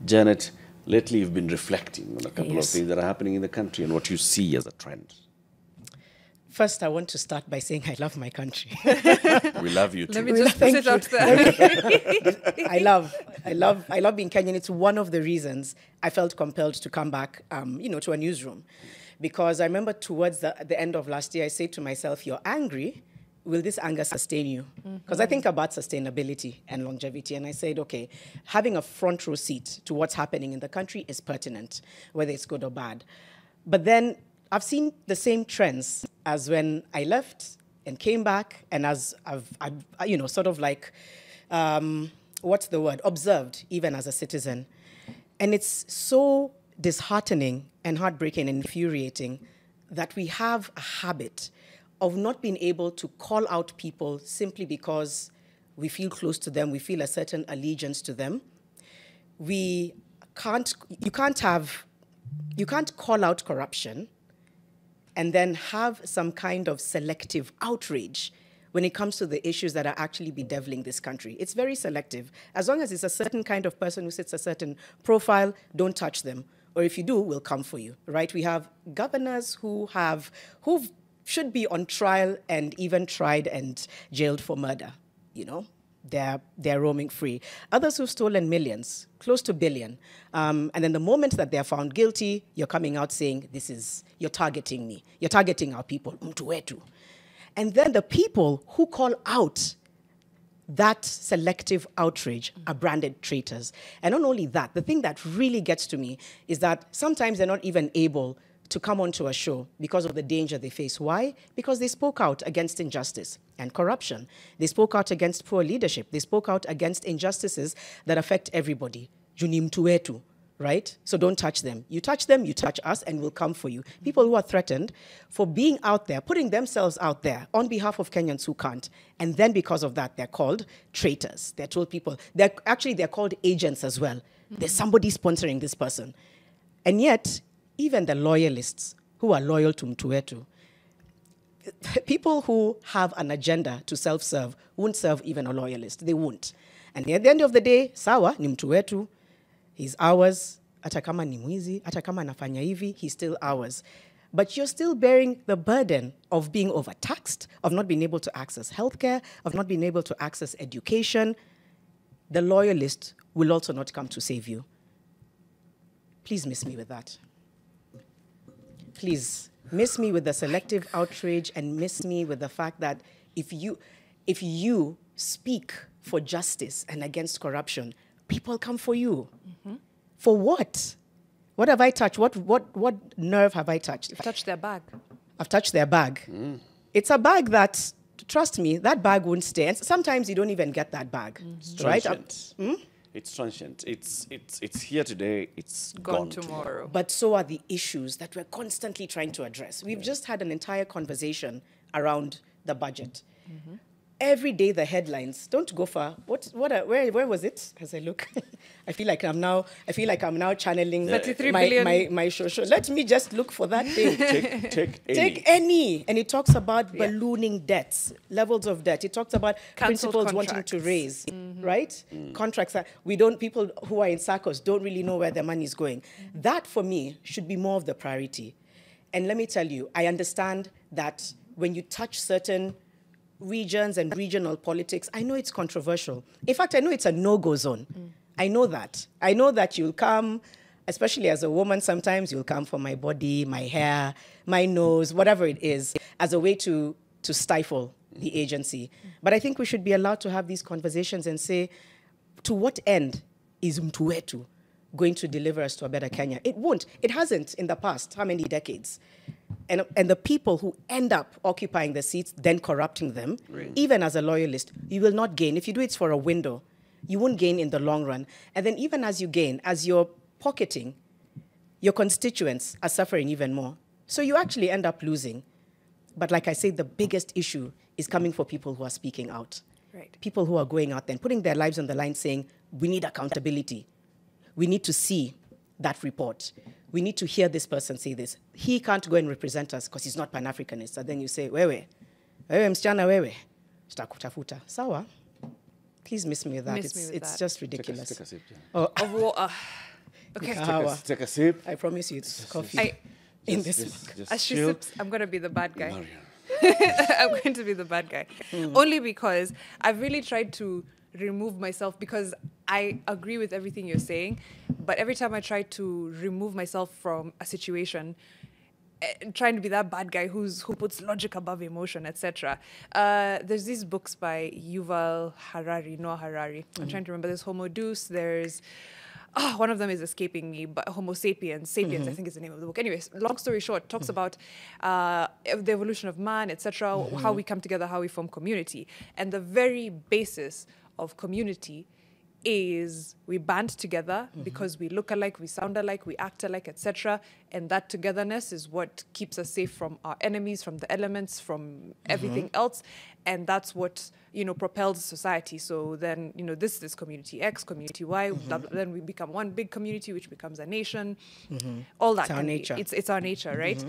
Janet, lately you've been reflecting on a couple of things that are happening in the country and what you see as a trend. First, I want to start by saying I love my country. We love you too. Let me just put it out there. I love being Kenyan. It's one of the reasons I felt compelled to come back, to a newsroom. Because I remember towards the end of last year, I said to myself, you're angry. Will this anger sustain you? Because I think about sustainability and longevity. And I said, okay, having a front row seat to what's happening in the country is pertinent, whether it's good or bad. But then I've seen the same trends as when I left and came back, and as I've observed even as a citizen. And it's so disheartening and heartbreaking and infuriating that we have a habit of not being able to call out people simply because we feel close to them, we feel a certain allegiance to them. You can't call out corruption and then have some kind of selective outrage when it comes to the issues that are actually bedeviling this country. It's very selective. As long as it's a certain kind of person who sits a certain profile, don't touch them. Or if you do, we'll come for you, right? We have governors who should be on trial and even tried and jailed for murder, They're roaming free. Others who've stolen millions, close to billion. And then the moment that they're found guilty, you're coming out saying, you're targeting me. You're targeting our people, Wetu. And then the people who call out that selective outrage are branded traitors. And not only that, the thing that really gets to me is that sometimes they're not even able to come onto a show because of the danger they face. Why? Because they spoke out against injustice and corruption. They spoke out against poor leadership. They spoke out against injustices that affect everybody. Junim tuetu, right? So don't touch them. You touch us, and we'll come for you. People who are threatened for being out there, putting themselves out there on behalf of Kenyans who can't. And then because of that, they're called traitors. They're told people, they're called agents as well. There's somebody sponsoring this person. And yet, even the loyalists who are loyal to Mtuwetu, people who have an agenda to self-serve won't serve even a loyalist. They won't. And at the end of the day, sawa, ni Mtuwetu, he's ours. Hata kama ni mwizi, hata kama anafanya hivi, he's still ours. But you're still bearing the burden of being overtaxed, of not being able to access healthcare, of not being able to access education. The loyalist will also not come to save you. Please miss me with that. Please, miss me with the selective outrage, and miss me with the fact that if you speak for justice and against corruption, people come for you. For what? What have I touched? What nerve have I touched? You've touched their bag. I've touched their bag. It's a bag that, trust me, that bag won't stay. And sometimes you don't even get that bag, right? It's transient. It's here today. It's gone tomorrow. But so are the issues that we're constantly trying to address. We've just had an entire conversation around the budget. Every day the headlines don't go far. Where was it? As I look, I feel like I'm now channeling 33 billion. my show. Let me just look for that thing. Take any. And it talks about ballooning debts, levels of debt. It talks about Cancelled principals contracts. wanting to raise, right? Contracts that people who are in SACCOs don't really know where their money is going. That for me should be more of the priority. And let me tell you, I understand that when you touch certain regions and regional politics, I know it's controversial. In fact, I know it's a no-go zone. I know that. I know that you'll come, especially as a woman, sometimes you'll come for my body, my hair, my nose, whatever it is, as a way to stifle the agency. But I think we should be allowed to have these conversations and say, to what end is Mtuwetu going to deliver us to a better Kenya? It won't. It hasn't in the past. How many decades? And the people who end up occupying the seats, then corrupting them, even as a loyalist, you will not gain. If you do it for a window, you won't gain in the long run. And then even as you gain, as you're pocketing, your constituents are suffering even more. So you actually end up losing. But like I said, the biggest issue is coming for people who are speaking out. Right. People who are going out there and putting their lives on the line saying, we need accountability. We need to see that report. We need to hear this person say this. He can't go and represent us because he's not Pan-Africanist. And then you say, wewe msichana wewe, sitakutafuta. Sawa. Please miss me with that. It's just ridiculous. Take a sip, Of water. Okay. Take a sip. I promise you it's coffee in this mug. As she chill. sips, I'm going to be the bad guy. Mariam. I'm going to be the bad guy. Only because I've really tried to remove myself, because I agree with everything you're saying, but every time I try to remove myself from a situation, trying to be that bad guy who puts logic above emotion, etc. There's these books by Noah Harari. I'm trying to remember. There's Homo Deus. There's one of them is escaping me, but Homo sapiens. Sapiens, I think, is the name of the book. Anyways, long story short, talks about the evolution of man, etc., how we come together, how we form community. And the very basis of community is we band together because we look alike, we sound alike, we act alike, etc. And that togetherness is what keeps us safe from our enemies, from the elements, from everything else. And that's what, propels society. So then, this is community X, community Y, blah, blah, then we become one big community, which becomes a nation. All that. It's our nature. It's our nature, right?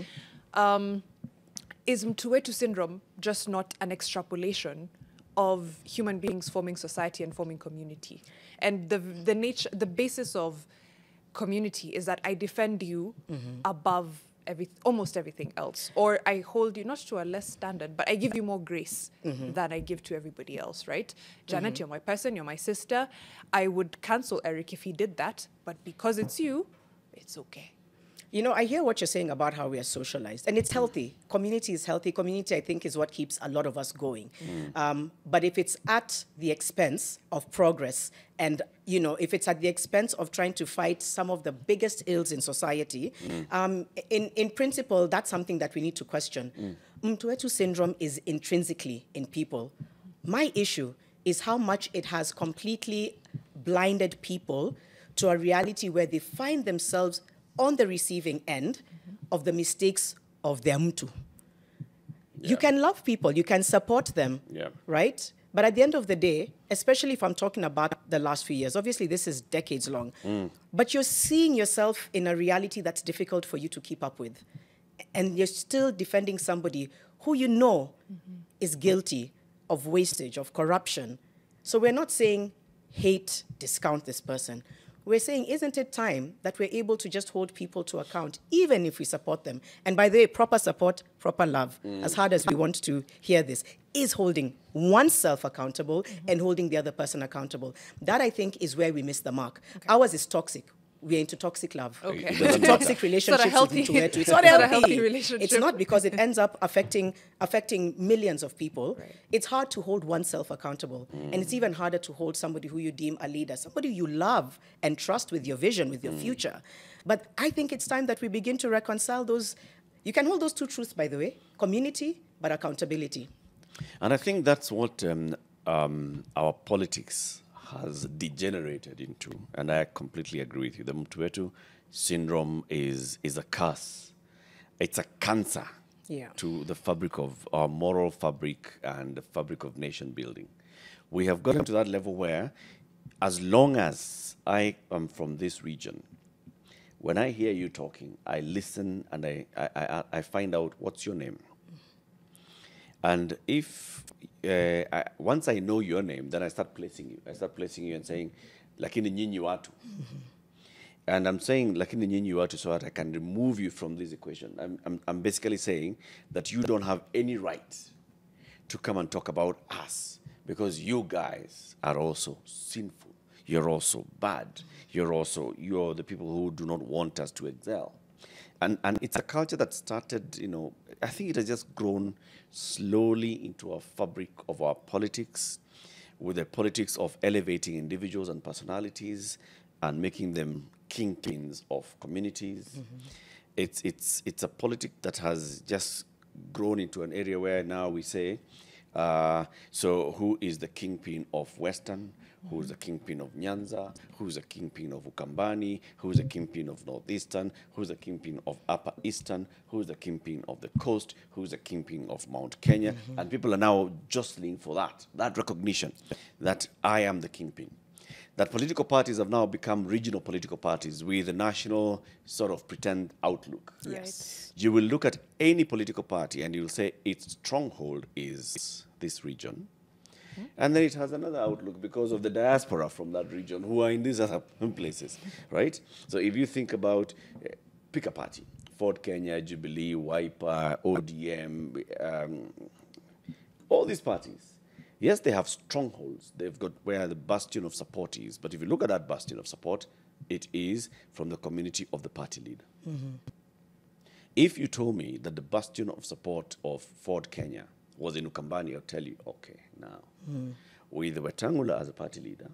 Is Wetu syndrome just not an extrapolation of human beings forming society and forming community? And the basis of community is that I defend you above almost everything else, or I hold you not to a less standard, but I give you more grace than I give to everybody else, right? Janet, you're my person, you're my sister. I would cancel Eric if he did that, but because it's you, it's okay. I hear what you're saying about how we are socialized, and it's healthy. Community is healthy. Community, I think, is what keeps a lot of us going. But if it's at the expense of progress, and, if it's at the expense of trying to fight some of the biggest ills in society, in principle, that's something that we need to question. Wetu syndrome is intrinsically in people. My issue is how much it has completely blinded people to a reality where they find themselves on the receiving end of the mistakes of their mtu. You can love people, you can support them, right? But at the end of the day, especially if I'm talking about the last few years, obviously this is decades long, but you're seeing yourself in a reality that's difficult for you to keep up with. And you're still defending somebody who is guilty of wastage, of corruption. So we're not saying hate, discount this person. We're saying, isn't it time that we're able to just hold people to account, even if we support them? And by the way, proper support, proper love, as hard as we want to hear this, is holding oneself accountable and holding the other person accountable. That, I think, is where we miss the mark. Ours is toxic. We're into toxic love. Okay. Toxic relationships. It's not a healthy. healthy relationship. It's not, because it ends up affecting millions of people. Right. It's hard to hold oneself accountable. And it's even harder to hold somebody who you deem a leader, somebody you love and trust with your vision, with your future. But I think it's time that we begin to reconcile those. You can hold those two truths, by the way, community, but accountability. And I think that's what our politics has degenerated into, and I completely agree with you. The Wetu syndrome is a curse. It's a cancer to the fabric of our moral fabric and the fabric of nation building. We have gotten to that level where, as long as I am from this region, when I hear you talking, I listen and I find out what's your name. And if once I know your name, then I start placing you. I start placing you and saying, "Lakini nyinyi watu." And I'm saying, "Lakini nyinyi watu," so that I can remove you from this equation. I'm basically saying that you don't have any right to come and talk about us, because you guys are also sinful. You're also bad. You're the people who do not want us to excel. And it's a culture that started, I think it has just grown slowly into a fabric of our politics, with the politics of elevating individuals and personalities and making them kingpins of communities. It's a politic that has just grown into an area where now we say, so who is the kingpin of Western? Who's the kingpin of Nyanza? Who's the kingpin of Ukambani? Who's the kingpin of Northeastern? Who's the kingpin of Upper Eastern? Who's the kingpin of the coast? Who's the kingpin of Mount Kenya? And people are now jostling for that recognition that I am the kingpin. That political parties have now become regional political parties with a national sort of pretend outlook. Yes. You will look at any political party and you'll say its stronghold is this region. And then it has another outlook because of the diaspora from that region who are in these other places, right? So if you think about, pick a party, Ford Kenya, Jubilee, Wiper, ODM, all these parties, yes, they have strongholds. They've got where the bastion of support is. But if you look at that bastion of support, it is from the community of the party leader. If you told me that the bastion of support of Ford Kenya was in Ukambani, I'll tell you, okay, now, with Wetangula as a party leader,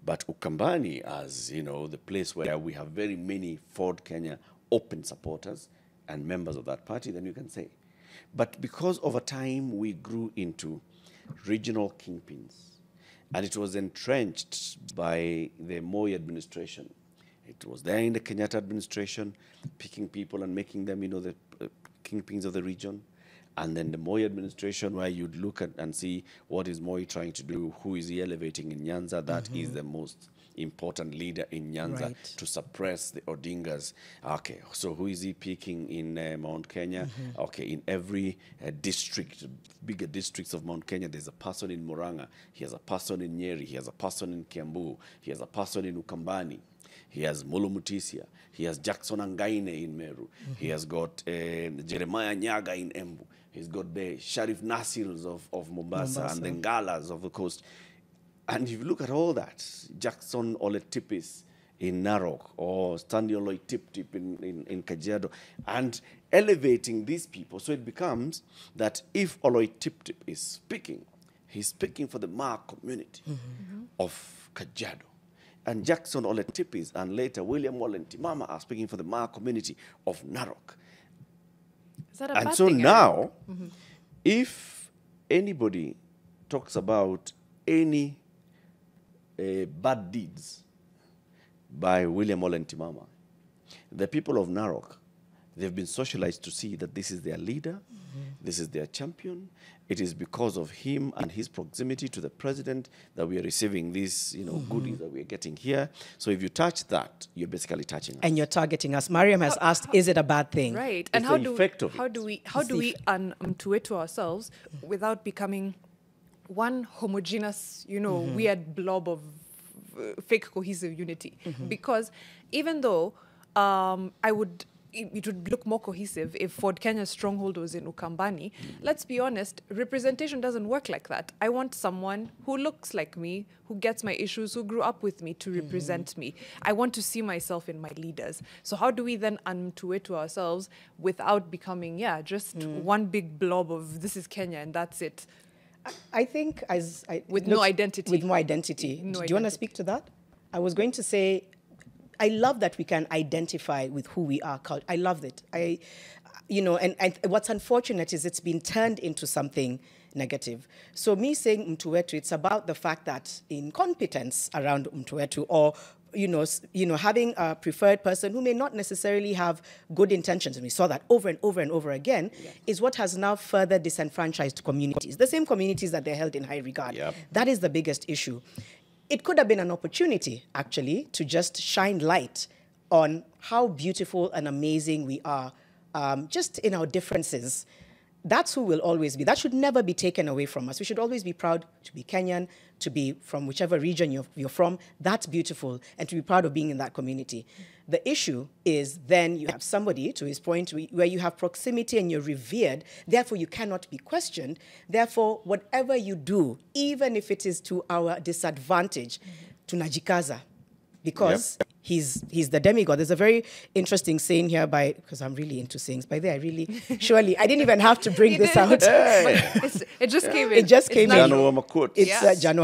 but Ukambani as, the place where we have very many Ford Kenya open supporters and members of that party, then you can say. But because over time we grew into regional kingpins, and it was entrenched by the Moi administration. It was there in the Kenyatta administration, picking people and making them, the kingpins of the region. And then the Moi administration, where you'd look at and see what is Moi trying to do, who is he elevating in Nyanza. That is the most important leader in Nyanza to suppress the Odingas. Okay, so who is he picking in Mount Kenya? Okay, in every district, bigger districts of Mount Kenya, there's a person in Murang'a, he has a person in Nyeri, he has a person in Kiambu, he has a person in Ukambani. He has Mulu Mutisia. He has Jackson Angaine in Meru. He has got Jeremiah Nyaga in Embu. He's got the Sharif Nasirs of Mombasa and the Ngalas of the coast. And if you look at all that, Jackson Oletipis in Narok or Stanley Oloitip in Kajiado, and elevating these people. So it becomes that if Oloitip is speaking, he's speaking for the Ma community of Kajiado. And Jackson Oletipis and later William Walentimama are speaking for the Ma community of Narok. Is that a And bad so thing, now, if anybody talks about any bad deeds by William Walentimama, the people of Narok, they've been socialized to see that this is their leader, this is their champion. It is because of him and his proximity to the president that we are receiving these, goodies that we are getting here. So if you touch that, you're basically touching us. And you're targeting us. Mariam has asked, is it a bad thing? Right. And how do we to ourselves without becoming one homogeneous, weird blob of fake cohesive unity? Because even though it would look more cohesive if Ford Kenya's stronghold was in Ukambani. Let's be honest, representation doesn't work like that. I want someone who looks like me, who gets my issues, who grew up with me to represent me. I want to see myself in my leaders. So how do we then unto ourselves without becoming, just one big blob of this is Kenya and that's it? I think no identity. With no identity. Do you want to speak to that? I was going to say, I love that we can identify with who we are. I love it. And what's unfortunate is it's been turned into something negative. So me saying Mtuwetu, it's about the fact that incompetence around Mtuwetu or, having a preferred person who may not necessarily have good intentions, and we saw that over and over and over again, is what has now further disenfranchised communities, the same communities that they're held in high regard. That is the biggest issue. It could have been an opportunity, actually, to just shine light on how beautiful and amazing we are, just in our differences. That's who we'll always be. That should never be taken away from us. We should always be proud to be Kenyan, to be from whichever region you're from. That's beautiful, and to be proud of being in that community. The issue is then you have somebody, to his point, where you have proximity and you're revered, therefore you cannot be questioned. Therefore, whatever you do, even if it is to our disadvantage, tunajikaza, because he's the demigod. There's a very interesting saying here because I'm really into sayings. By there, I didn't even have to bring this out. It just came in. It just came in. It's Jano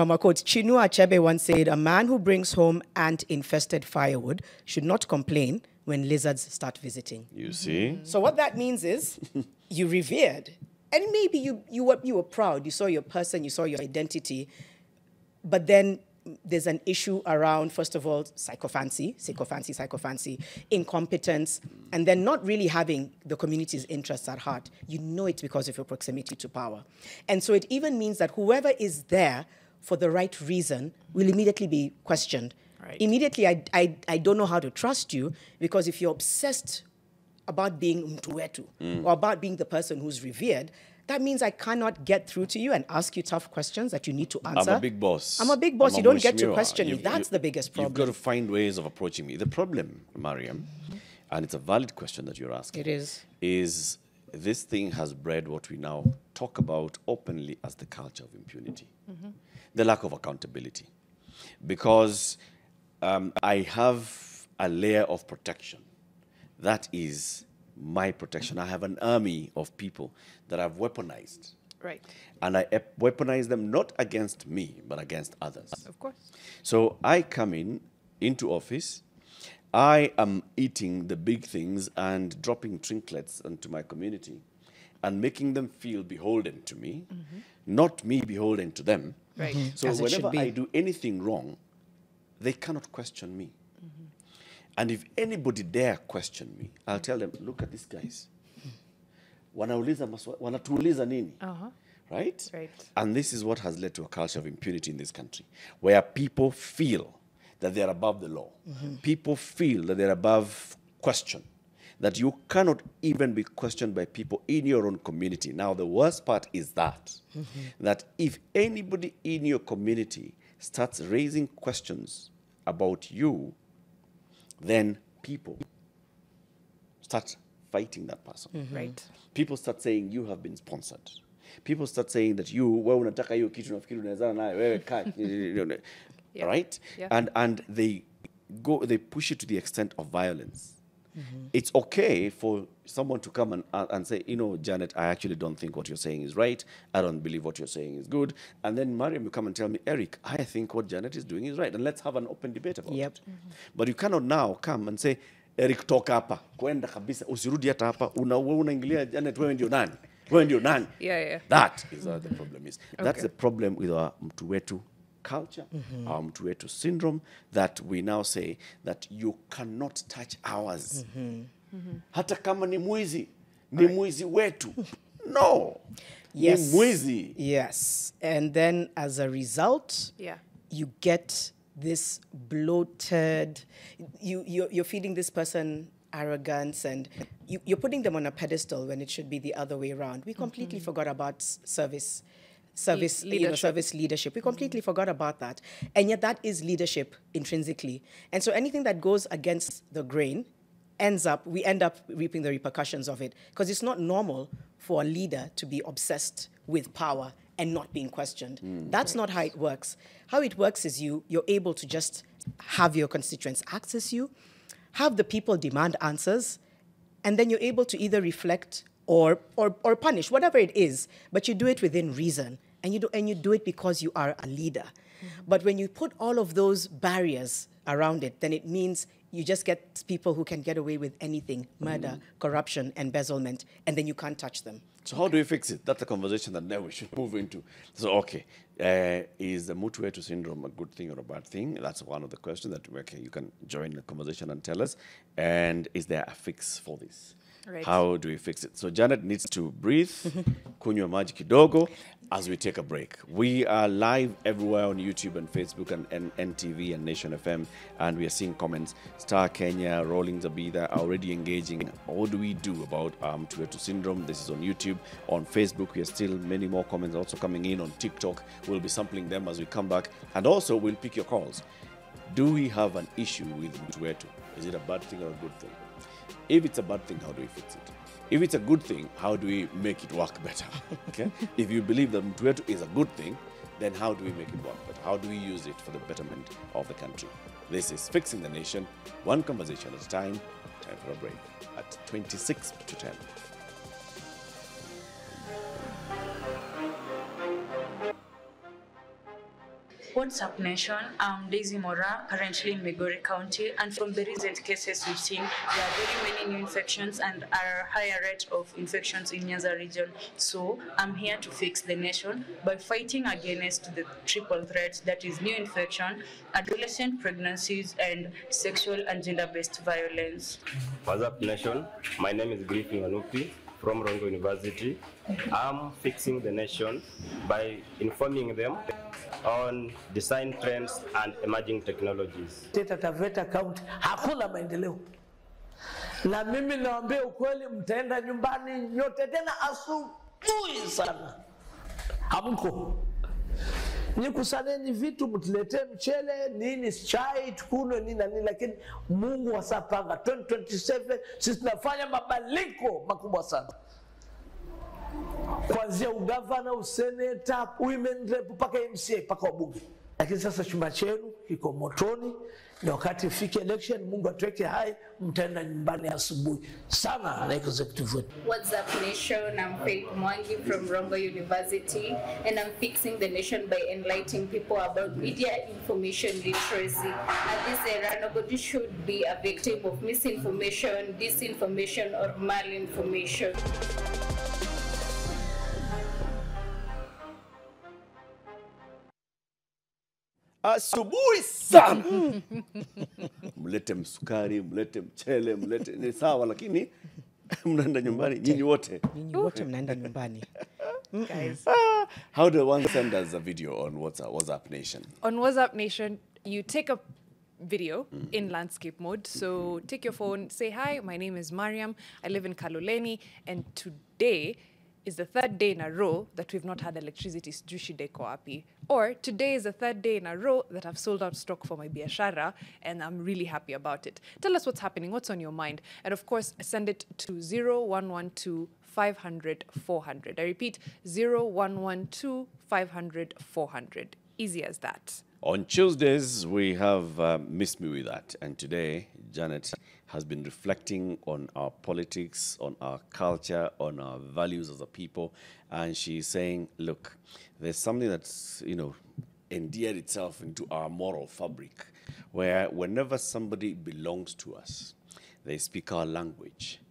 Hamakot. Chinua Achebe once said, a man who brings home ant-infested firewood should not complain when lizards start visiting. You see? So what that means is you revered. And maybe you were proud. You saw your person, you saw your identity. But then there's an issue around, first of all, sycophancy, incompetence, and then not really having the community's interests at heart. You know it because of your proximity to power. And so it even means that whoever is there for the right reason will immediately be questioned. Right. Immediately, I don't know how to trust you, because if you're obsessed about being Mtuwetu or about being the person who's revered, that means I cannot get through to you and ask you tough questions that you need to answer. I'm a big boss. I'm a big boss. I'm You a don't get to mheshimiwa. question me. That's the biggest problem. You've got to find ways of approaching me. The problem, Mariam, and it's a valid question that you're asking. It is. Is this thing has bred what we now talk about openly as the culture of impunity, the lack of accountability. Because I have a layer of protection. That is my protection. I have an army of people that I've weaponized. Right. And I weaponize them not against me, but against others. Of course. So I come into office, I am eating the big things and dropping trinkets into my community and making them feel beholden to me, not me beholden to them. Right. So As it should whenever be. I do anything wrong, they cannot question me. And if anybody dare question me, I'll tell them, look at these guys. Wanatuuliza nini? Right? Right. And this is what has led to a culture of impunity in this country, where people feel that they're above the law. People feel that they're above question, that you cannot even be questioned by people in your own community. Now, the worst part is that, that if anybody in your community starts raising questions about you, then people start fighting that person. Right. People start saying you have been sponsored. People start saying that wewe unataka hiyo kitu nafikiri unawezana nayo wewe kaa. Yeah. Right? Yeah. And they push it to the extent of violence. It's okay for someone to come and say, Janet, I actually don't think what you're saying is right. I don't believe what you're saying is good. And then Mariam will come and tell me, Eric, I think what Janet is doing is right. And let's have an open debate about it. But you cannot now come and say, Eric, toka hapa, kwenda kabisa, usirudi hata hapa, unaingilia Janet, wewe ndio nani? Wewe ndio nani? Yeah. That is what the problem is. That's the problem with our mtu wetu culture, our mtu wetu syndrome, that we now say that you cannot touch ours. Hata kama ni mwizi wetu. No. Yes. Ni mwizi. Yes. And then as a result, you get this bloated, you're feeding this person arrogance, and you're putting them on a pedestal when it should be the other way around. We completely forgot about service leadership. Service leadership. We completely forgot about that. And yet that is leadership intrinsically. And so anything that goes against the grain we end up reaping the repercussions of it, because it's not normal for a leader to be obsessed with power and not being questioned. That's not how it works. How it works is you're able to just have your constituents access you, have the people demand answers, and then you're able to either reflect or punish, whatever it is, but you do it within reason, and you do it because you are a leader. But when you put all of those barriers around it, then it means you just get people who can get away with anything, murder, corruption, embezzlement, and then you can't touch them. So how do we fix it? That's a conversation that now we should move into. So, okay, is the mtu wetu syndrome a good thing or a bad thing? That's one of the questions that you can join the conversation and tell us. And is there a fix for this? Right. How do we fix it? So Janet needs to breathe, kunywa maji kidogo, as we take a break. We are live everywhere on YouTube and Facebook and NTV and Nation FM, and we are seeing comments. Star Kenya, Rolling Zabida are already engaging. What do we do about Wetu syndrome? This is on YouTube. On Facebook, we are still many more comments also coming in. On TikTok, we'll be sampling them as we come back. And also, we'll pick your calls. Do we have an issue with Wetu? Is it a bad thing or a good thing? If it's a bad thing, how do we fix it? If it's a good thing, how do we make it work better? Okay? If you believe that Wetu is a good thing, then how do we make it work better? How do we use it for the betterment of the country? This is Fixing the Nation, one conversation at a time. Time for a break at 26 to 10. What's up, nation? I'm Daisy Mora, currently in Migori County, and from the recent cases we've seen, there are very many new infections and a higher rate of infections in Nyanza region. So I'm here to fix the nation by fighting against the triple threat that is new infection, adolescent pregnancies, and sexual and gender-based violence. What's up, nation? My name is Griffin Wanupi from Rongo University. I'm fixing the nation by informing them on design trends and emerging technologies. Taveta County hakuna maendeleo. Na mimi naambia ukweli, mtaenda nyumbani nyote tena Chui sana. Hamko. Nikusaneni vitu, mtuletee mchele, nini, chai, tukunwe nini na nini, lakini Mungu asapanga 2027 sisi tunafanya mabadiliko makubwa sana. Kuanzia ugavana, useneta, women rep, mpaka MCA, mpaka wabunge. Lakini sasa chuma chenu kiko motoni, na wakati ifike election, Mungu atuweke hai, mtaenda nyumbani asubuhi sana na executive wetu. What's up, nation? I'm Faith Mwangi from Rongo University, and I'm fixing the nation by enlightening people about media information literacy. At this era, nobody should be a victim of misinformation, disinformation, or malinformation. Asubuhi sana. Mlete msukari, mlete mchele, mlete ni sawa, lakini mnaenda nyumbani nyinyi wote. Nyinyi wote mnaenda nyumbani. Guys. How do one send us a video on WhatsApp Nation? On WhatsApp Nation, you take a video in landscape mode. So take your phone, say, hi, my name is Mariam. I live in Kaloleni. And today is the third day in a row that we've not had electricity. Sijui deko wapi. Or today is the third day in a row that I've sold out stock for my biashara and I'm really happy about it. Tell us what's happening, what's on your mind. And of course, send it to 0112 500 400. I repeat, 0112 500 400. Easy as that. On Tuesdays, we have Miss Me With That. And today, Janet has been reflecting on our politics, on our culture, on our values as a people. And she's saying, look, there's something that's, endeared itself into our moral fabric, where whenever somebody belongs to us, they speak our language,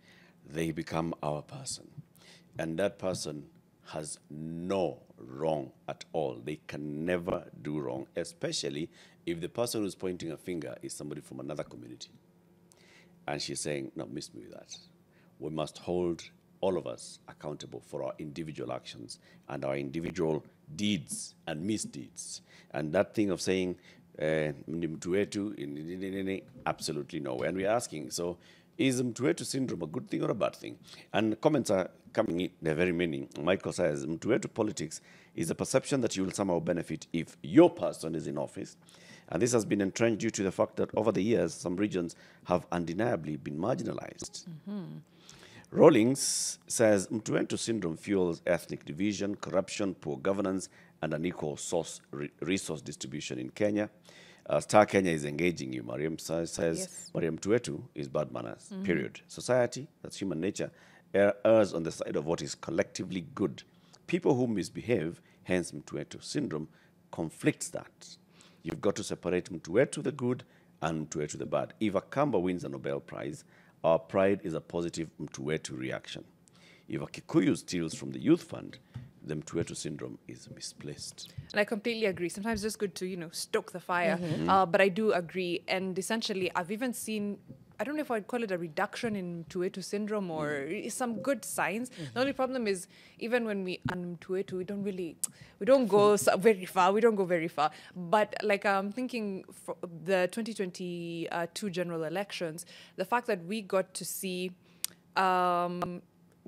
they become our person. And that person has no wrong at all. They can never do wrong, especially if the person who's pointing a finger is somebody from another community. And she's saying, no, miss me with that. We must hold all of us accountable for our individual actions and our individual deeds and misdeeds. And that thing of saying, Wetu, absolutely no. And we're asking, so is Wetu syndrome a good thing or a bad thing? And comments are coming in, they're very many. Michael says, Wetu politics is a perception that you will somehow benefit if your person is in office. And this has been entrenched due to the fact that over the years, some regions have undeniably been marginalized. Rawlings says, Wetu syndrome fuels ethnic division, corruption, poor governance, and unequal resource distribution in Kenya. Star Kenya is engaging you, Mariam says. Yes. Mariam, Wetu is bad manners, period. Society, that's human nature, errs on the side of what is collectively good. People who misbehave, hence Wetu syndrome, conflicts that. You've got to separate Wetu the good and Wetu the bad. If a Kamba wins a Nobel Prize, our pride is a positive Wetu reaction. If a Kikuyu steals from the youth fund, the Wetu syndrome is misplaced. And I completely agree. Sometimes it's just good to, stoke the fire. But I do agree. And essentially, I've even seen, I don't know if I'd call it a reduction in Wetu syndrome or some good signs. The only problem is, even when we Wetu, we don't go very far. We don't go very far. But like I'm thinking for the 2022 general elections, the fact that we got to see Uhuru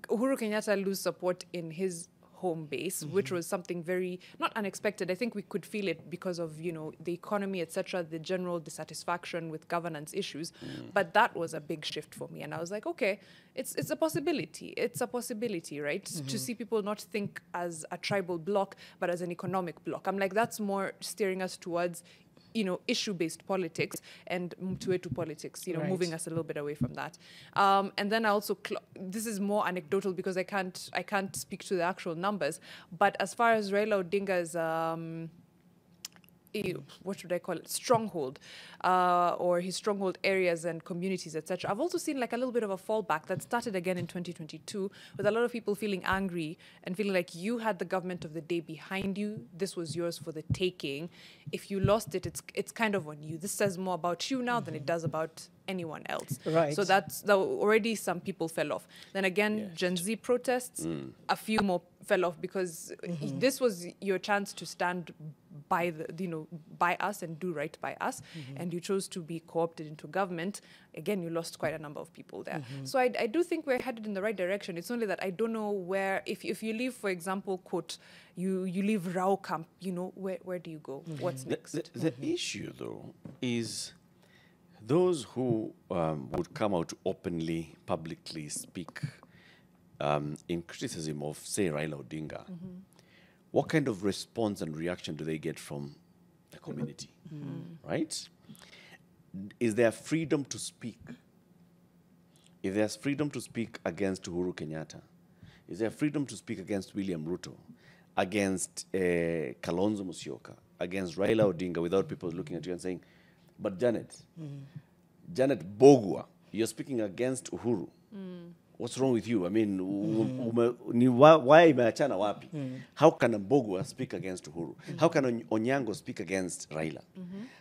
Kenyatta lose support in his home base, which was something very, not unexpected. I think we could feel it because of, the economy, etc., the general dissatisfaction with governance issues. But that was a big shift for me. And I was like, okay, it's a possibility. It's a possibility, right? To see people not think as a tribal bloc, but as an economic bloc. I'm like, that's more steering us towards issue-based politics and Wetu politics, right. Moving us a little bit away from that. And then I also, this is more anecdotal because I can't speak to the actual numbers, but as far as Raila Odinga's, what should I call it, stronghold, or his stronghold areas and communities, etc. I've also seen like a little bit of a fallback that started again in 2022 with a lot of people feeling angry and feeling like you had the government of the day behind you. This was yours for the taking. If you lost it, it's kind of on you. This says more about you now than it does about anyone else. Right. So that's already some people fell off. Then again, Gen Z protests, a few more fell off because this was your chance to stand by by us and do right by us, and you chose to be co-opted into government, again, you lost quite a number of people there. So I do think we're headed in the right direction. It's only that I don't know where, if you leave, for example, quote, you leave Rao camp, where do you go? What's next? The issue, though, is those who would come out to openly, publicly speak in criticism of, say, Raila Odinga, what kind of response and reaction do they get from the community, right? Is there freedom to speak? If there's freedom to speak against Uhuru Kenyatta, is there freedom to speak against William Ruto, against Kalonzo Musyoka, against Raila Odinga, without people looking at you and saying, but Janet Bogwa, you're speaking against Uhuru. What's wrong with you? I mean, why imeachana wapi? How can Mbogwa speak against Uhuru? How can Onyango speak against Raila?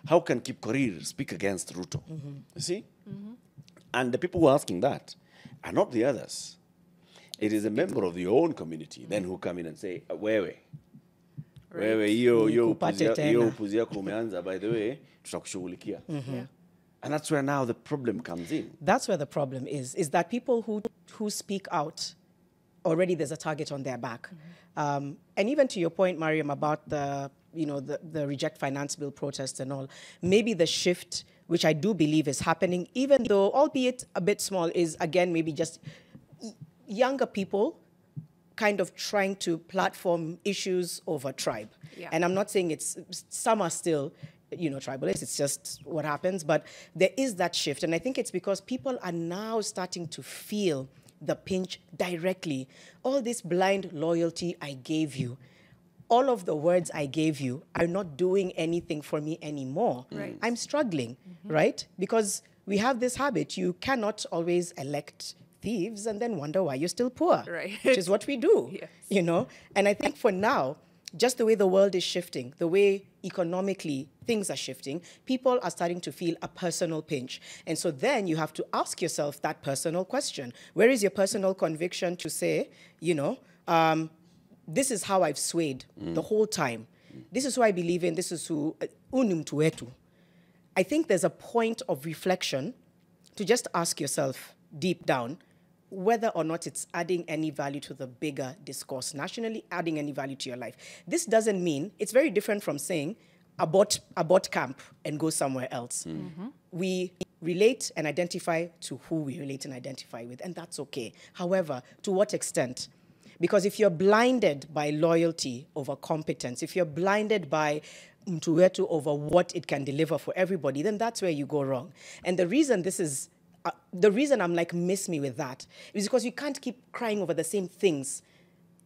How can Kip Korir speak against Ruto? You see? And the people who are asking that are not the others. It is a member of your own community then who come in and say, wewe, hiyo upuzi yako umeanza, by the way, tutakushughulikia. And that's where now the problem comes in. That's where the problem is that people who speak out, already there's a target on their back. And even to your point, Mariam, about the Reject Finance Bill protests and all, maybe the shift, which I do believe is happening, even though, albeit a bit small, is again maybe just younger people kind of trying to platform issues over tribe. Yeah. And I'm not saying some are still tribalists, it's just what happens, but there is that shift. And I think it's because people are now starting to feel the pinch directly. All this blind loyalty I gave you, all of the words I gave you are not doing anything for me anymore. Right. I'm struggling, right? Because we have this habit, you cannot always elect thieves and then wonder why you're still poor, right? Which is what we do, yes. And I think for now, just the way the world is shifting, the way economically things are shifting, people are starting to feel a personal pinch. And so then you have to ask yourself that personal question. Where is your personal conviction to say, this is how I've swayed the whole time. This is who I believe in. This is who Wetu. I think there's a point of reflection to just ask yourself deep down whether or not it's adding any value to the bigger discourse, nationally adding any value to your life. This doesn't mean, it's very different from saying abort camp and go somewhere else. We relate and identify to who we relate and identify with, and that's okay. However, to what extent? Because if you're blinded by loyalty over competence, if you're blinded by Mtuwetu over what it can deliver for everybody, then that's where you go wrong. And the reason the reason I'm like, miss me with that is because you can't keep crying over the same things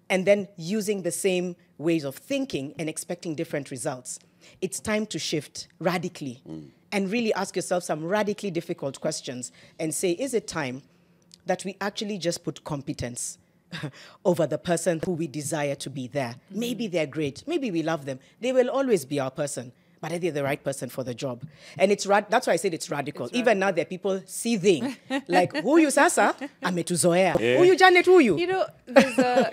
and then using the same ways of thinking and expecting different results. It's time to shift radically and really ask yourself some radically difficult questions and say, is it time that we actually just put competence over the person who we desire to be there? Maybe they're great. Maybe we love them. They will always be our person. But are they the right person for the job? And that's why I said it's radical. Even now, there are people seething. Like, huyu sasa, ametuzoea. Huyu Janet, huyu. There's a...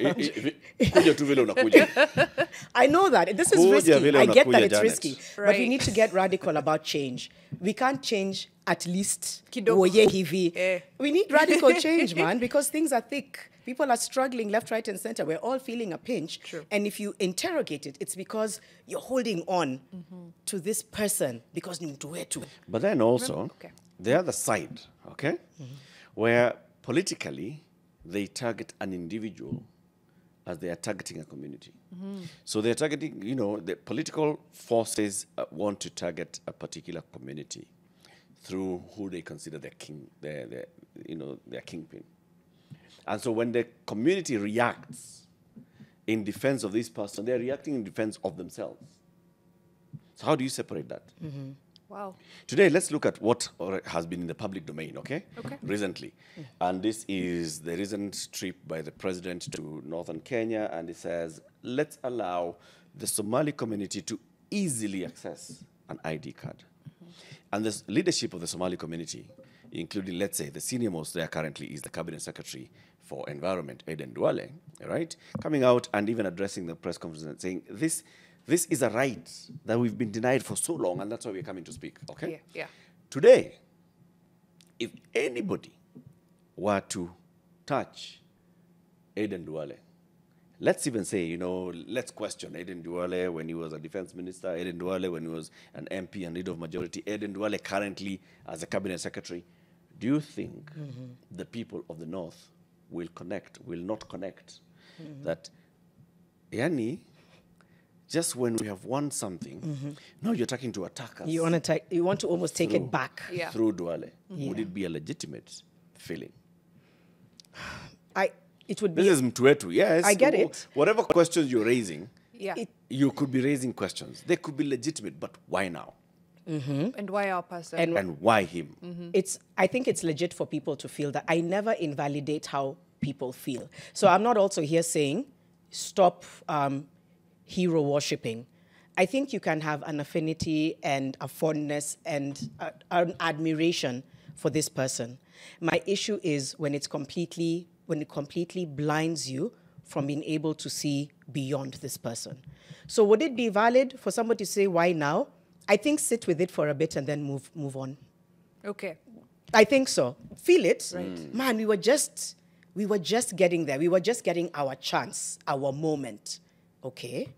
I know that. This is risky. I get that it's risky. Right. But we need to get radical about change. We can't change at least woye hivi. We need radical change, man, because things are thick. People are struggling left, right, and center. We're all feeling a pinch. True. And if you interrogate it, it's because you're holding on to this person because ni mtu wetu. But then also, the other side, where politically they target an individual as they are targeting a community. So they're targeting, the political forces want to target a particular community through who they consider their king, their kingpin. And so when the community reacts in defense of this person, they're reacting in defense of themselves. So how do you separate that? Wow. Today, let's look at what has been in the public domain, recently. And this is the recent trip by the president to northern Kenya, and it says, let's allow the Somali community to easily access an ID card. And the leadership of the Somali community, including, let's say, the senior most there currently is the Cabinet Secretary for Environment, Aden Duale, right? Coming out and even addressing the press conference and saying, this This is a right that we've been denied for so long, and that's why we're coming to speak, okay? Yeah. Today, if anybody were to touch Aden Duale, let's even say, let's question Aden Duale when he was a defense minister, Aden Duale when he was an MP and leader of majority, Aden Duale currently as a cabinet secretary. Do you think the people of the North will not connect? That, Yani, just when we have won something, now you're talking to attack us. You want to almost take it back. Yeah. Through Duale. Would it be a legitimate feeling? It would be. This is Mtuetu, yes. I get it. Whatever questions you're raising, Yeah. you could be raising questions. They could be legitimate, but why now? And why our person? And why him? I think it's legit for people to feel that. I never invalidate how people feel. So I'm not also here saying stop hero worshipping. I think you can have an affinity and a fondness and an admiration for this person. My issue is when it completely blinds you from being able to see beyond this person. So would it be valid for somebody to say, why now? I think sit with it for a bit and then move on. Okay. I think so. Feel it. Right. Man, we were just getting there. We were just getting our chance, our moment. Okay.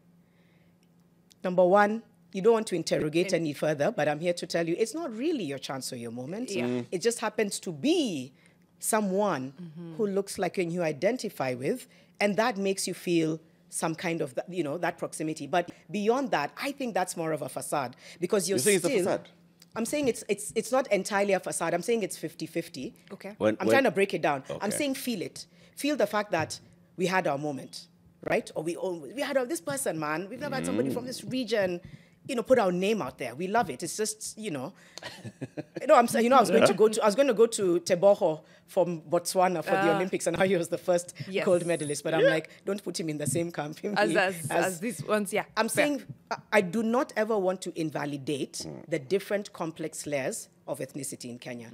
Number one, you don't want to interrogate any further, but I'm here to tell you it's not really your chance or your moment. Yeah. It just happens to be someone who looks like you identify with, and that makes you feel some kind of that proximity. But beyond that, I think that's more of a facade because you're You think still. it's a facade? I'm saying it's not entirely a facade. I'm saying it's 50-50. Okay. I'm trying to break it down. I'm Okay. saying feel it. Feel the fact that we had our moment, right? Or we had this person, man. We've never had somebody from this region, put our name out there. We love it. It's just, I was going to go to Teboho from Botswana for the Olympics, and how he was the first Yes. gold medalist. But I'm like, don't put him in the same camp. As these ones, yeah. I'm Fair. saying I do not ever want to invalidate the different complex layers of ethnicity in Kenya.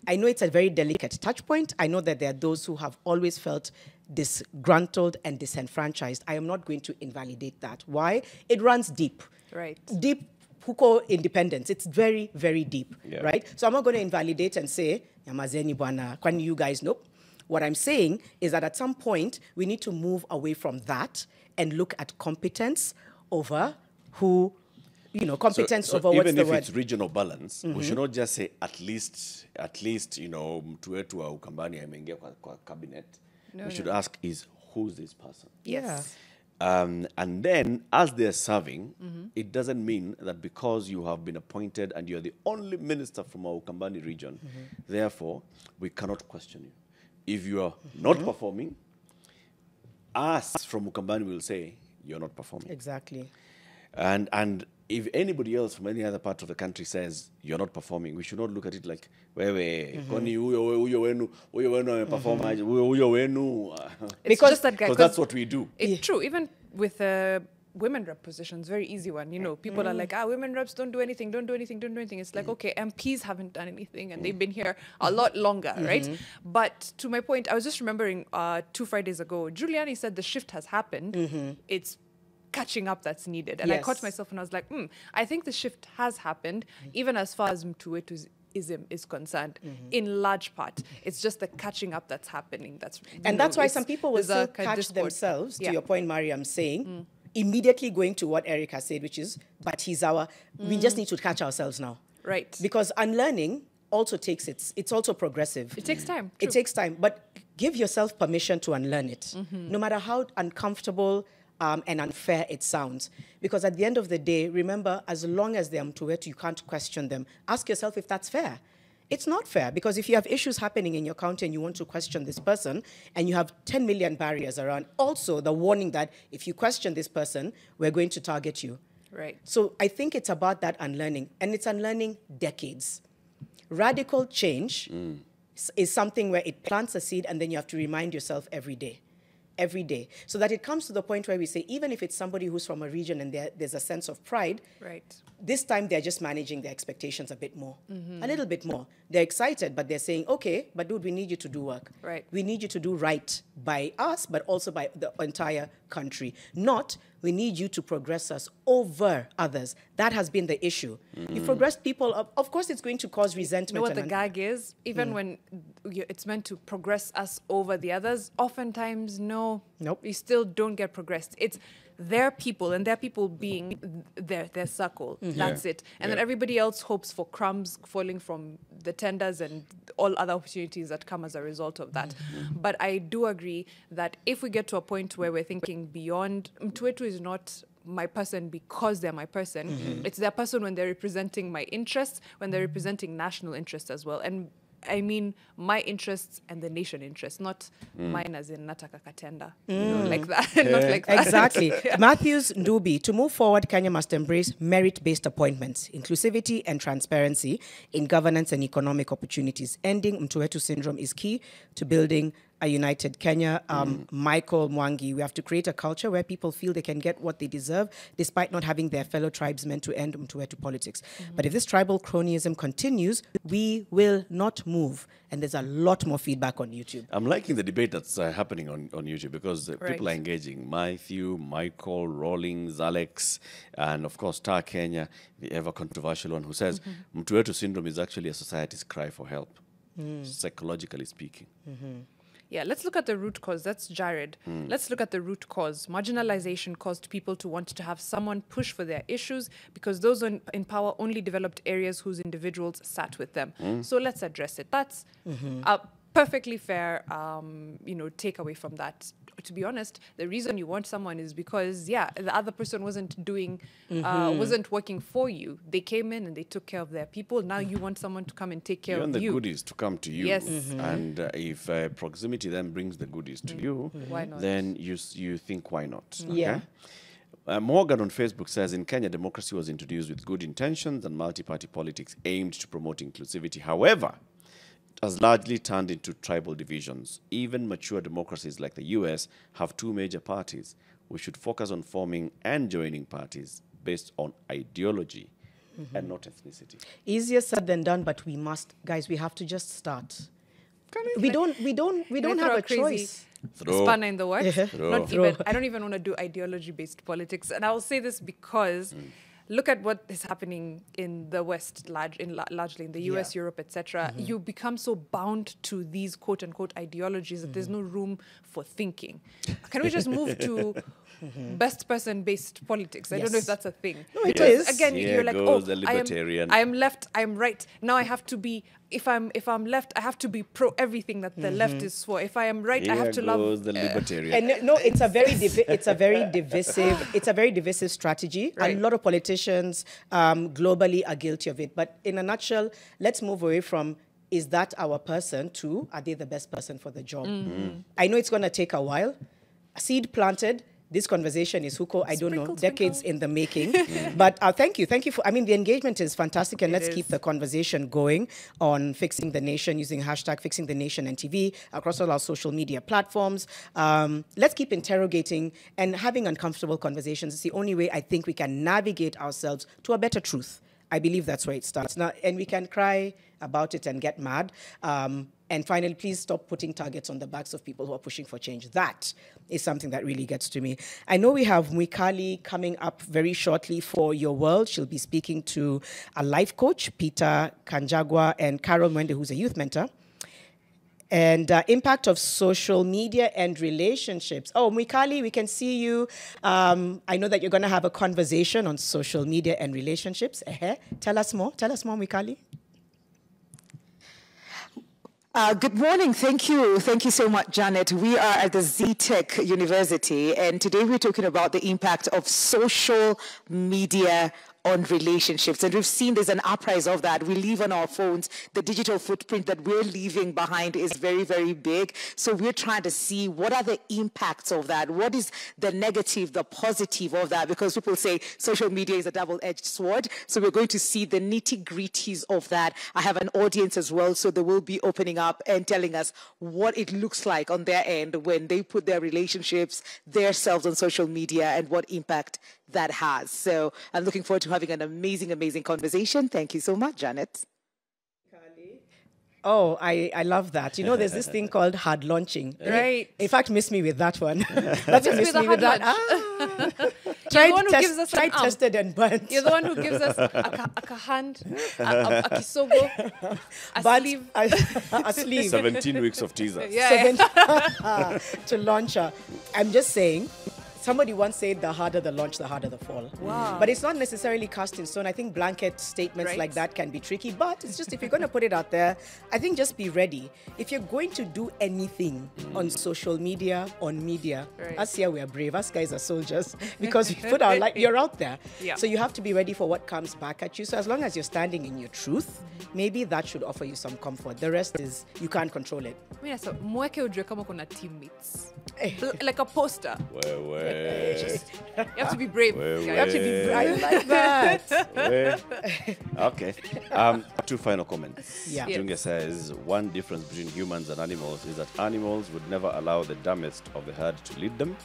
I know it's a very delicate touch point. I know that there are those who have always felt disgruntled and disenfranchised. I am not going to invalidate that. Why? It runs deep. Right. Deep huko independence. It's very, very deep, Yeah. right? So I'm not going to invalidate and say, Yamazeni bwana, kwani you guys know? What I'm saying is that at some point, we need to move away from that and look at competence over competence over what's even the if word? it's regional balance, we should not just say at least mtu wetu wa Ukambani ameingia kwa cabinet. We should ask is who's this person? Yeah. And then, as they're serving, it doesn't mean that because you have been appointed and you're the only minister from our Ukambani region, therefore, we cannot question you. If you are not performing, us from Ukambani will say, you're not performing. Exactly. And if anybody else from any other part of the country says you're not performing, we should not look at it like, wewe, kwani huyo wenu ameperform aje, huyo wenu. It's Because- just that guy. Because that's what we do. It's true. Even with women rep positions, very easy one. People are like, women reps don't do anything. It's like, okay, MPs haven't done anything and they've been here a lot longer, right? But to my point, I was just remembering 2 Fridays ago, Giuliani said the shift has happened. It's catching up that's needed. And I caught Yes. myself and I was like, I think the shift has happened, even as far as Mtuwetu's ism is concerned, in large part. It's just the catching up that's happening. And that's why some people will there's a still kind of catch discord. themselves, Yeah. to your point, Mariam, saying, immediately going to what Erica said, which is, but we just need to catch ourselves now. Right. Because unlearning also it's also progressive. It takes time. It True. takes time, but give yourself permission to unlearn it, no matter how uncomfortable and unfair it sounds. Because at the end of the day, remember, as long as they're Mtuwetu, you can't question them. Ask yourself if that's fair. It's not fair, because if you have issues happening in your county and you want to question this person, and you have 10 million barriers around, also the warning that if you question this person, we're going to target you. Right. So I think it's about that unlearning, and it's unlearning decades. Radical change is something where it plants a seed and then you have to remind yourself every day, so that it comes to the point where we say, even if it's somebody who's from a region and there's a sense of pride, Right. this time they're just managing their expectations a bit more, a little bit more. They're excited, but they're saying, okay, but dude, we need you to do work. Right. We need you to do right by us, but also by the entire country. Not We need you to progress us over others. That has been the issue. You've progressed people. Of course, it's going to cause resentment. You know what the gag is? Even when it's meant to progress us over the others, oftentimes, no. Nope. We still don't get progressed. It's their people, and their people being their circle. That's it. And then everybody else hopes for crumbs falling from the tenders and all other opportunities that come as a result of that. But I do agree that if we get to a point where we're thinking beyond, Mtwetu is not my person because they're my person. It's their person when they're representing my interests, when they're representing national interests as well. And I mean my interests and the nation interests, not mine as in Nataka Katenda. You know, like that. Not like that. Exactly. Matthews Ndubi, to move forward, Kenya must embrace merit-based appointments, inclusivity and transparency in governance and economic opportunities. Ending Mtwetu syndrome is key to building a united Kenya. Michael Mwangi, we have to create a culture where people feel they can get what they deserve despite not having their fellow tribesmen to end Mtwetu politics. But if this tribal cronyism continues, we will not move. And there's a lot more feedback on YouTube. I'm liking the debate that's happening on YouTube because people are engaging. Matthew, Michael, Rawlings, Alex, and of course, Tar Kenya, the ever controversial one, who says Mtwetu syndrome is actually a society's cry for help, psychologically speaking. Yeah, let's look at the root cause. That's Jared. Let's look at the root cause. Marginalization caused people to want to have someone push for their issues because those in power only developed areas whose individuals sat with them. So let's address it. That's a perfectly fair, takeaway from that. To be honest, the reason you want someone is because, the other person wasn't doing, wasn't working for you. They came in and they took care of their people. Now you want someone to come and take care of you. You want the goodies to come to you. Yes. And if proximity then brings the goodies to you, Why not? then you think, why not? Okay? Yeah. Morgan on Facebook says, in Kenya, democracy was introduced with good intentions and multi-party politics aimed to promote inclusivity. However, has largely turned into tribal divisions. Even mature democracies like the US have two major parties. We should focus on forming and joining parties based on ideology and not ethnicity. Easier said than done, but we must, guys, we have to just start. We don't have a choice. Spanner in the works. Not Throw. even. I don't even want to do ideology-based politics, and I will say this because look at what is happening in the West, largely in the US, Europe, etc. You become so bound to these quote-unquote ideologies that there's no room for thinking. Can we just move to best person-based politics? I don't know if that's a thing. No, it is. Again, Here you're like, goes the libertarian. I am left, I am right. Now I have to be, if I'm left, I have to be pro everything that the left is for. If I am right, I have to Here love goes the libertarian. And no, it's a very divisive strategy. Right. A lot of politicians globally are guilty of it. But in a nutshell, let's move away from is that our person to are they the best person for the job? I know it's going to take a while. Seed planted. This conversation is Huko, I don't know, Sprinkle, decades sprinkle. in the making. But thank you. Thank you for, the engagement is fantastic. And let's keep the conversation going on Fixing the Nation using hashtag Fixing the Nation and TV across all our social media platforms. Let's keep interrogating and having uncomfortable conversations. It's the only way I think we can navigate ourselves to a better truth. I believe that's where it starts. Now, and we can cry about it and get mad. And finally, please stop putting targets on the backs of people who are pushing for change. That is something that really gets to me. I know we have Mwikali coming up very shortly for Your World. She'll be speaking to a life coach, Peter Kanjagwa, and Carol Mwende, who's a youth mentor. And impact of social media and relationships. Oh, Mwikali, we can see you. I know that you're going to have a conversation on social media and relationships. Tell us more. Tell us more, Mwikali. Good morning. Thank you. Thank you so much, Janet. We are at the Z-Tech University, and today we're talking about the impact of social media on relationships. And we've seen there's an uprise of that. We live on our phones. The digital footprint that we're leaving behind is very, very big. So we're trying to see what are the impacts of that? What is the negative, the positive of that? Because people say social media is a double-edged sword. So we're going to see the nitty-gritties of that. I have an audience as well, so they will be opening up and telling us what it looks like on their end when they put their relationships, their selves on social media, and what impact that has. So I'm looking forward to having an amazing, amazing conversation. Thank you so much, Janet. Oh, I love that. You know, there's this thing called hard launching. Right. In fact, miss me with that one. That's Miss me miss with me the with hard that. You're the one who gives us tried, an arm. tested, and burnt. You're the one who gives us a hand, a kisogo, a But sleeve. a sleeve. 17 weeks of teasers. Yeah. To launch her. I'm just saying, somebody once said the harder the launch, the harder the fall. Wow. But it's not necessarily cast in stone. I think blanket statements Right. like that can be tricky, but it's just if you're going to put it out there, I think just be ready. If you're going to do anything on social media, on media, Right. us here we are brave, us guys are soldiers because we put our life, you're out there. Yeah. So you have to be ready for what comes back at you. So as long as you're standing in your truth, maybe that should offer you some comfort. The rest is, you can't control it. Mimi nasema mweke ujue kama kuna teammates. Like a poster. Wewe. You have to be brave. Well, guys. You have to be brave like that. Okay. Two final comments. Yeah. Yes. Junge says one difference between humans and animals is that animals would never allow the dumbest of the herd to lead them.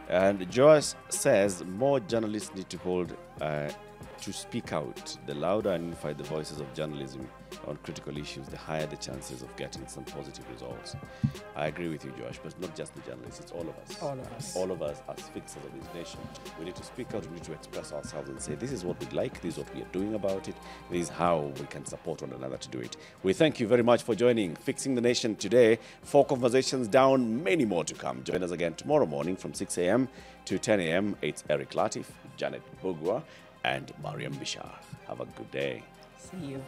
And Joyce says more journalists need to hold to speak out. The louder and unified the voices of journalism on critical issues, the higher the chances of getting some positive results. I agree with you, Josh, but not just the journalists, it's all of us. All of us. All of us as fixers of this nation. We need to speak out, we need to express ourselves and say, this is what we'd like, this is what we are doing about it, this is how we can support one another to do it. We thank you very much for joining Fixing the Nation today. 4 conversations down, many more to come. Join us again tomorrow morning from 6 a.m. to 10 a.m. It's Eric Latif, Janet Bogwa, and Mariam Bishar. Have a good day. See you.